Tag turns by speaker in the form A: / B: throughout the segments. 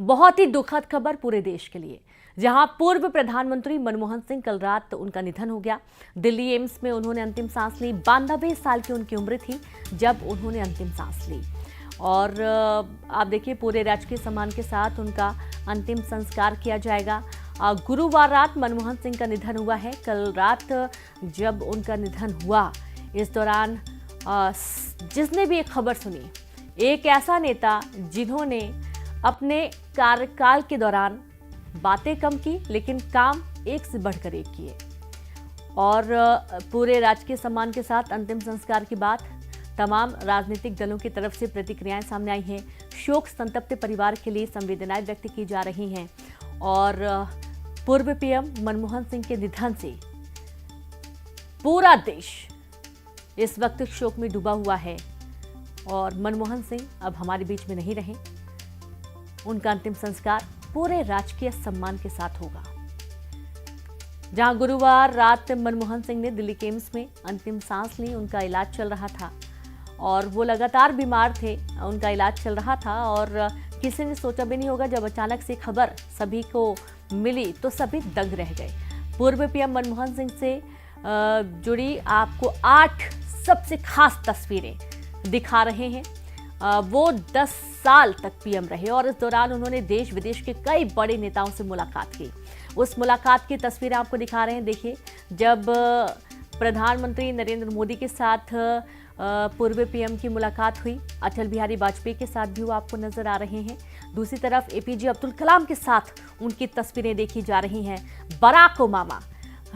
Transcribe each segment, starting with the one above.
A: बहुत ही दुखद खबर पूरे देश के लिए, जहां पूर्व प्रधानमंत्री मनमोहन सिंह कल रात उनका निधन हो गया। दिल्ली एम्स में उन्होंने अंतिम सांस ली। 92 साल की उनकी उम्र थी जब उन्होंने अंतिम सांस ली। और आप देखिए, पूरे राजकीय सम्मान के साथ उनका अंतिम संस्कार किया जाएगा। गुरुवार रात मनमोहन सिंह का निधन हुआ है। कल रात जब उनका निधन हुआ, इस दौरान जिसने भी एक खबर सुनी, एक ऐसा नेता जिन्होंने अपने कार्यकाल के दौरान बातें कम की लेकिन काम एक से बढ़कर एक किए। और पूरे राजकीय सम्मान के साथ अंतिम संस्कार के बाद तमाम राजनीतिक दलों की तरफ से प्रतिक्रियाएं सामने आई हैं। शोक संतप्त परिवार के लिए संवेदनाएं व्यक्त की जा रही हैं। और पूर्व पीएम मनमोहन सिंह के निधन से पूरा देश इस वक्त शोक में डूबा हुआ है। और मनमोहन सिंह अब हमारे बीच में नहीं रहे। उनका अंतिम संस्कार पूरे राजकीय सम्मान के साथ होगा। जहां गुरुवार रात मनमोहन सिंह ने दिल्ली के एम्स में अंतिम सांस ली। उनका इलाज चल रहा था और वो लगातार बीमार थे। उनका इलाज चल रहा था और किसी ने सोचा भी नहीं होगा, जब अचानक से खबर सभी को मिली तो सभी दंग रह गए। पूर्व पीएम मनमोहन सिंह से जुड़ी आपको 8 सबसे खास तस्वीरें दिखा रहे हैं। वो 10 साल तक पीएम रहे और इस दौरान उन्होंने देश विदेश के कई बड़े नेताओं से मुलाकात की। उस मुलाकात की तस्वीरें आपको दिखा रहे हैं। देखिए, जब प्रधानमंत्री नरेंद्र मोदी के साथ पूर्व पीएम की मुलाकात हुई, अटल बिहारी वाजपेयी के साथ भी वो आपको नजर आ रहे हैं। दूसरी तरफ एपीजे अब्दुल कलाम के साथ उनकी तस्वीरें देखी जा रही हैं। बराक ओबामा,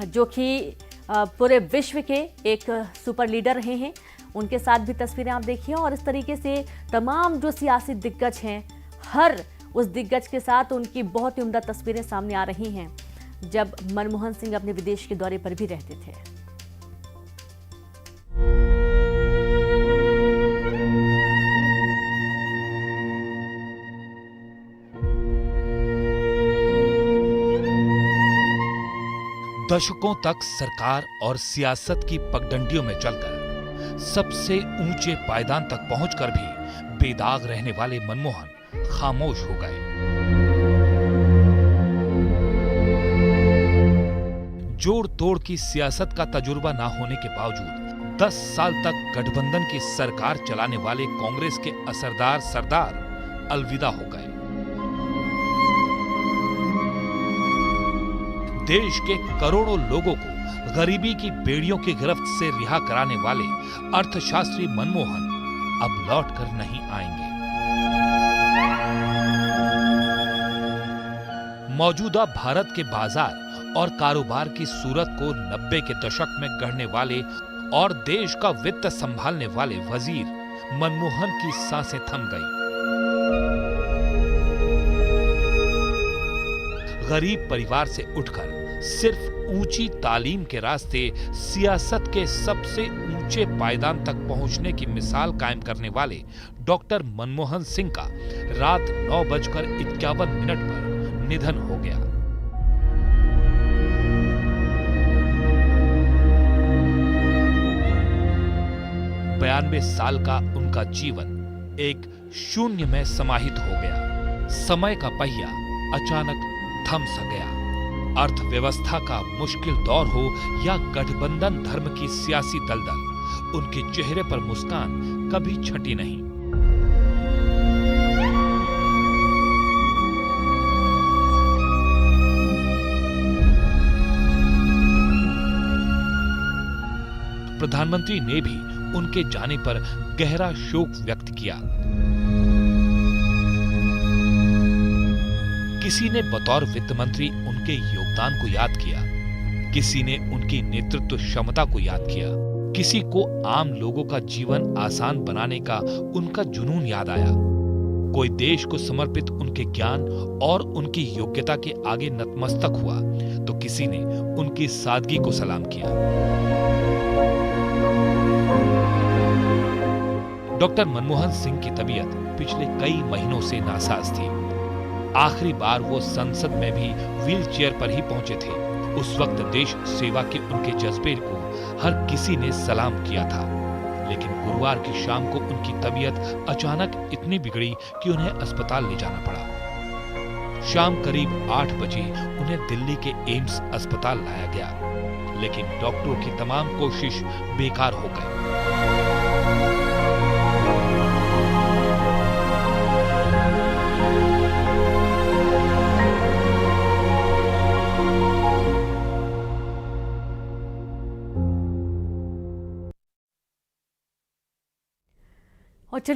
A: जो कि पूरे विश्व के एक सुपर लीडर रहे हैं, उनके साथ भी तस्वीरें आप देखिए। और इस तरीके से तमाम जो सियासी दिग्गज हैं, हर उस दिग्गज के साथ उनकी बहुत ही उम्दा तस्वीरें सामने आ रही हैं जब मनमोहन सिंह अपने विदेश के दौरे पर भी रहते थे।
B: दशकों तक सरकार और सियासत की पगडंडियों में चलकर सबसे ऊंचे पायदान तक पहुंचकर भी बेदाग रहने वाले मनमोहन खामोश हो गए। जोड़ तोड़ की सियासत का तजुर्बा ना होने के बावजूद 10 साल तक गठबंधन की सरकार चलाने वाले कांग्रेस के असरदार सरदार अलविदा हो गए। देश के करोड़ों लोगों को गरीबी की बेड़ियों की गिरफ्त से रिहा कराने वाले अर्थशास्त्री मनमोहन अब लौट कर नहीं आएंगे। मौजूदा भारत के बाजार और कारोबार की सूरत को 90 के दशक में गढ़ने वाले और देश का वित्त संभालने वाले वजीर मनमोहन की सांसें थम गई। गरीब परिवार से उठकर सिर्फ ऊंची तालीम के रास्ते सियासत के सबसे ऊंचे पायदान तक पहुंचने की मिसाल कायम करने वाले डॉक्टर मनमोहन सिंह का रात 9:51 पर निधन हो गया। बयानवे साल का उनका जीवन एक शून्य में समाहित हो गया। समय का पहिया अचानक थम सा गया। अर्थव्यवस्था का मुश्किल दौर हो या गठबंधन धर्म की सियासी दलदल, उनके चेहरे पर मुस्कान कभी छटी नहीं। प्रधानमंत्री ने भी उनके जाने पर गहरा शोक व्यक्त किया। किसी ने बतौर वित्त मंत्री उनके योगदान को याद किया, किसी ने उनकी नेतृत्व क्षमता को याद किया, किसी को आम लोगों का जीवन आसान बनाने का उनका जुनून याद आया। कोई देश को समर्पित उनके ज्ञान और उनकी योग्यता के आगे नतमस्तक हुआ, तो किसी ने उनकी सादगी को सलाम किया। डॉक्टर मनमोहन सिंह की तबीयत पिछले कई महीनों से नासाज थी। आखिरी बार वो संसद में भी व्हील चेयर पर ही पहुंचे थे। उस वक्त देश सेवा के उनके जज्बे को हर किसी ने सलाम किया था। लेकिन गुरुवार की शाम को उनकी तबीयत अचानक इतनी बिगड़ी कि उन्हें अस्पताल ले जाना पड़ा। शाम करीब 8 बजे उन्हें दिल्ली के एम्स अस्पताल लाया गया, लेकिन डॉक्टरों की तमाम कोशिश बेकार हो गई।